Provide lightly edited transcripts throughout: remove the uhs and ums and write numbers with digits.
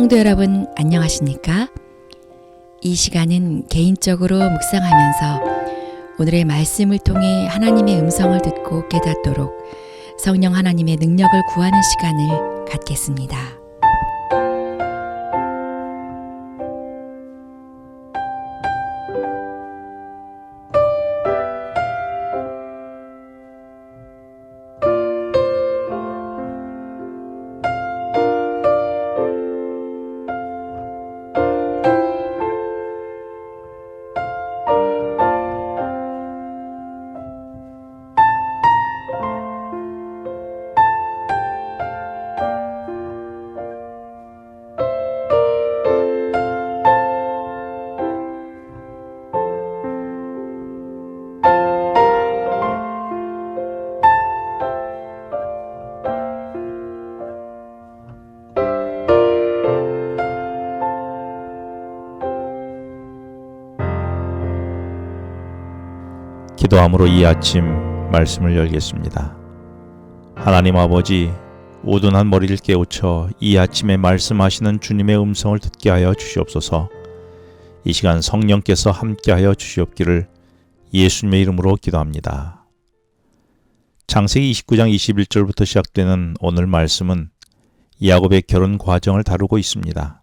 성도 여러분 안녕하십니까? 이 시간은 개인적으로 묵상하면서 오늘의 말씀을 통해 하나님의 음성을 듣고 깨닫도록 성령 하나님의 능력을 구하는 시간을 갖겠습니다. 기도함으로 이 아침 말씀을 열겠습니다. 하나님 아버지, 우둔한 머리를 깨우쳐 이 아침에 말씀하시는 주님의 음성을 듣게 하여 주시옵소서. 이 시간 성령께서 함께하여 주시옵기를 예수님의 이름으로 기도합니다. 창세기 29장 21절부터 시작되는 오늘 말씀은 야곱의 결혼 과정을 다루고 있습니다.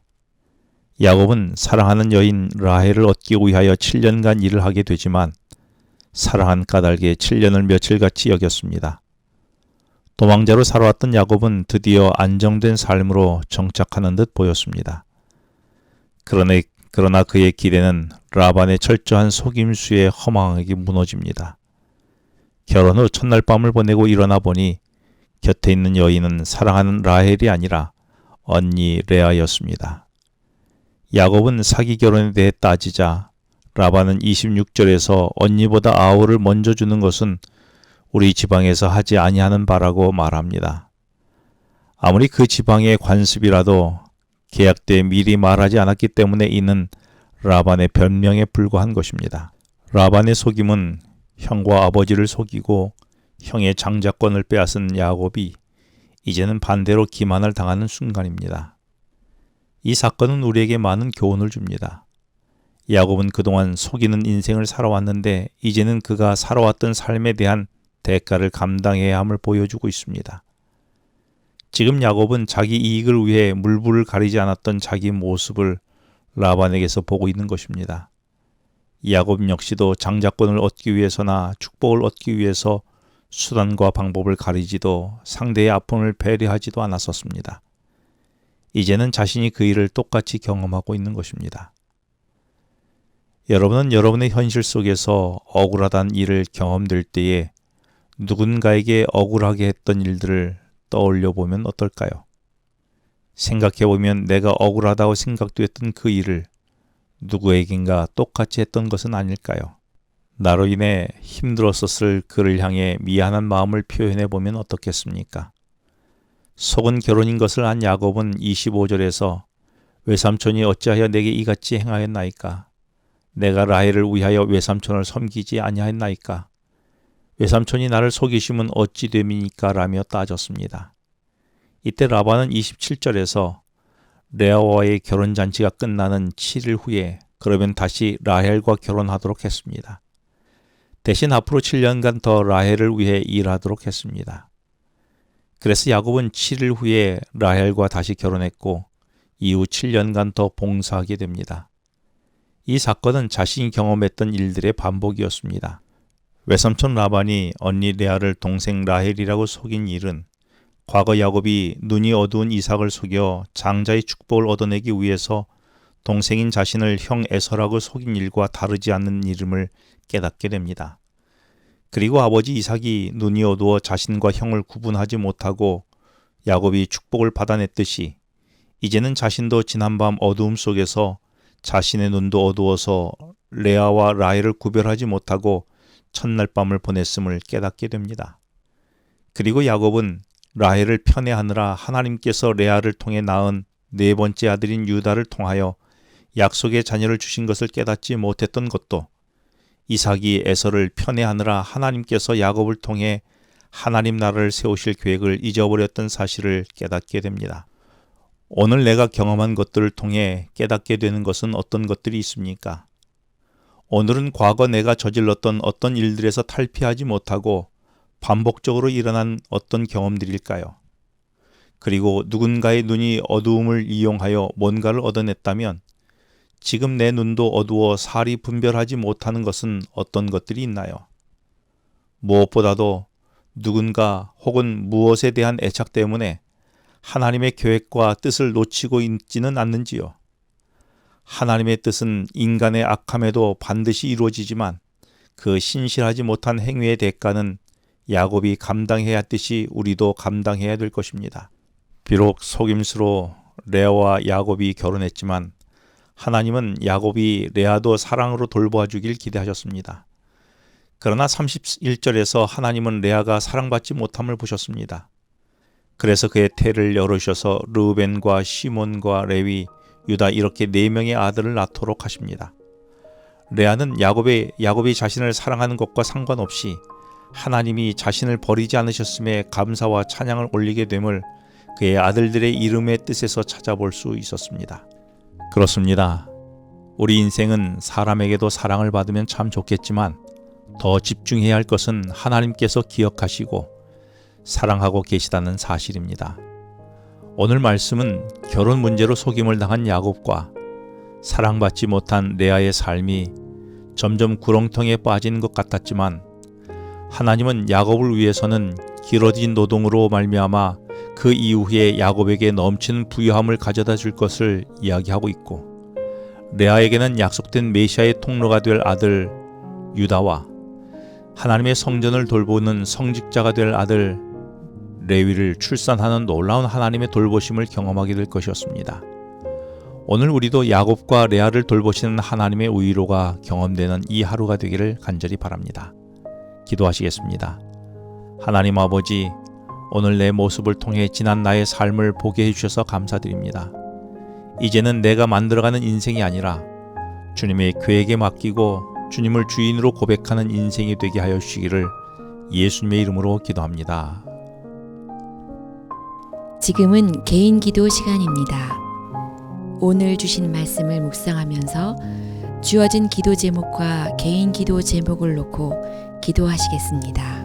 야곱은 사랑하는 여인 라헬을 얻기 위하여 7년간 일을 하게 되지만 사랑한 까닭에 7년을 며칠같이 여겼습니다. 도망자로 살아왔던 야곱은 드디어 안정된 삶으로 정착하는 듯 보였습니다. 그러나 그의 기대는 라반의 철저한 속임수에 허망하게 무너집니다. 결혼 후 첫날 밤을 보내고 일어나 보니 곁에 있는 여인은 사랑하는 라헬이 아니라 언니 레아였습니다. 야곱은 사기 결혼에 대해 따지자 라반은 26절에서 언니보다 아우를 먼저 주는 것은 우리 지방에서 하지 아니하는 바라고 말합니다. 아무리 그 지방의 관습이라도 계약 때 미리 말하지 않았기 때문에 이는 라반의 변명에 불과한 것입니다. 라반의 속임은 형과 아버지를 속이고 형의 장자권을 빼앗은 야곱이 이제는 반대로 기만을 당하는 순간입니다. 이 사건은 우리에게 많은 교훈을 줍니다. 야곱은 그동안 속이는 인생을 살아왔는데 이제는 그가 살아왔던 삶에 대한 대가를 감당해야 함을 보여주고 있습니다. 지금 야곱은 자기 이익을 위해 물불을 가리지 않았던 자기 모습을 라반에게서 보고 있는 것입니다. 야곱 역시도 장자권을 얻기 위해서나 축복을 얻기 위해서 수단과 방법을 가리지도 상대의 아픔을 배려하지도 않았었습니다. 이제는 자신이 그 일을 똑같이 경험하고 있는 것입니다. 여러분은 여러분의 현실 속에서 억울하다는 일을 경험될 때에 누군가에게 억울하게 했던 일들을 떠올려 보면 어떨까요? 생각해 보면 내가 억울하다고 생각됐던 그 일을 누구에겐가 똑같이 했던 것은 아닐까요? 나로 인해 힘들었었을 그를 향해 미안한 마음을 표현해 보면 어떻겠습니까? 속은 결혼인 것을 안 야곱은 25절에서 외삼촌이 어찌하여 내게 이같이 행하였나이까? 내가 라헬을 위하여 외삼촌을 섬기지 아니하였나이까? 외삼촌이 나를 속이시면 어찌 됨이니까? 라며 따졌습니다. 이때 라반은 27절에서 레아와의 결혼잔치가 끝나는 7일 후에 그러면 다시 라헬과 결혼하도록 했습니다. 대신 앞으로 7년간 더 라헬을 위해 일하도록 했습니다. 그래서 야곱은 7일 후에 라헬과 다시 결혼했고 이후 7년간 더 봉사하게 됩니다. 이 사건은 자신이 경험했던 일들의 반복이었습니다. 외삼촌 라반이 언니 레아를 동생 라헬이라고 속인 일은 과거 야곱이 눈이 어두운 이삭을 속여 장자의 축복을 얻어내기 위해서 동생인 자신을 형 에서라고 속인 일과 다르지 않는 이름을 깨닫게 됩니다. 그리고 아버지 이삭이 눈이 어두워 자신과 형을 구분하지 못하고 야곱이 축복을 받아냈듯이 이제는 자신도 지난밤 어두움 속에서 자신의 눈도 어두워서 레아와 라헬을 구별하지 못하고 첫날 밤을 보냈음을 깨닫게 됩니다. 그리고 야곱은 라헬을 편애하느라 하나님께서 레아를 통해 낳은 네 번째 아들인 유다를 통하여 약속의 자녀를 주신 것을 깨닫지 못했던 것도 이삭이 에서를 편애하느라 하나님께서 야곱을 통해 하나님 나라를 세우실 계획을 잊어버렸던 사실을 깨닫게 됩니다. 오늘 내가 경험한 것들을 통해 깨닫게 되는 것은 어떤 것들이 있습니까? 오늘은 과거 내가 저질렀던 어떤 일들에서 탈피하지 못하고 반복적으로 일어난 어떤 경험들일까요? 그리고 누군가의 눈이 어두움을 이용하여 뭔가를 얻어냈다면 지금 내 눈도 어두워 살이 분별하지 못하는 것은 어떤 것들이 있나요? 무엇보다도 누군가 혹은 무엇에 대한 애착 때문에 하나님의 계획과 뜻을 놓치고 있지는 않는지요? 하나님의 뜻은 인간의 악함에도 반드시 이루어지지만 그 신실하지 못한 행위의 대가는 야곱이 감당해야 했듯이 우리도 감당해야 될 것입니다. 비록 속임수로 레아와 야곱이 결혼했지만 하나님은 야곱이 레아도 사랑으로 돌보아주길 기대하셨습니다. 그러나 31절에서 하나님은 레아가 사랑받지 못함을 보셨습니다. 그래서 그의 태를 열으셔서 르우벤과 시몬과 레위, 유다 이렇게 4명의 아들을 낳도록 하십니다. 레아는 야곱이 자신을 사랑하는 것과 상관없이 하나님이 자신을 버리지 않으셨음에 감사와 찬양을 올리게 됨을 그의 아들들의 이름의 뜻에서 찾아볼 수 있었습니다. 그렇습니다. 우리 인생은 사람에게도 사랑을 받으면 참 좋겠지만 더 집중해야 할 것은 하나님께서 기억하시고 사랑하고 계시다는 사실입니다. 오늘 말씀은 결혼 문제로 속임을 당한 야곱과 사랑받지 못한 레아의 삶이 점점 구렁텅이에 빠지는 것 같았지만 하나님은 야곱을 위해서는 길어진 노동으로 말미암아 그 이후에 야곱에게 넘치는 부유함을 가져다 줄 것을 이야기하고 있고 레아에게는 약속된 메시아의 통로가 될 아들 유다와 하나님의 성전을 돌보는 성직자가 될 아들 레위를 출산하는 놀라운 하나님의 돌보심을 경험하게 될 것이었습니다. 오늘 우리도 야곱과 레아를 돌보시는 하나님의 위로가 경험되는 이 하루가 되기를 간절히 바랍니다. 기도하시겠습니다. 하나님 아버지, 오늘 내 모습을 통해 지난 나의 삶을 보게 해주셔서 감사드립니다. 이제는 내가 만들어가는 인생이 아니라 주님의 계획에 맡기고 주님을 주인으로 고백하는 인생이 되게 하여 주시기를 예수님의 이름으로 기도합니다. 지금은 개인 기도 시간입니다. 오늘 주신 말씀을 묵상하면서 주어진 기도 제목과 개인 기도 제목을 놓고 기도하시겠습니다.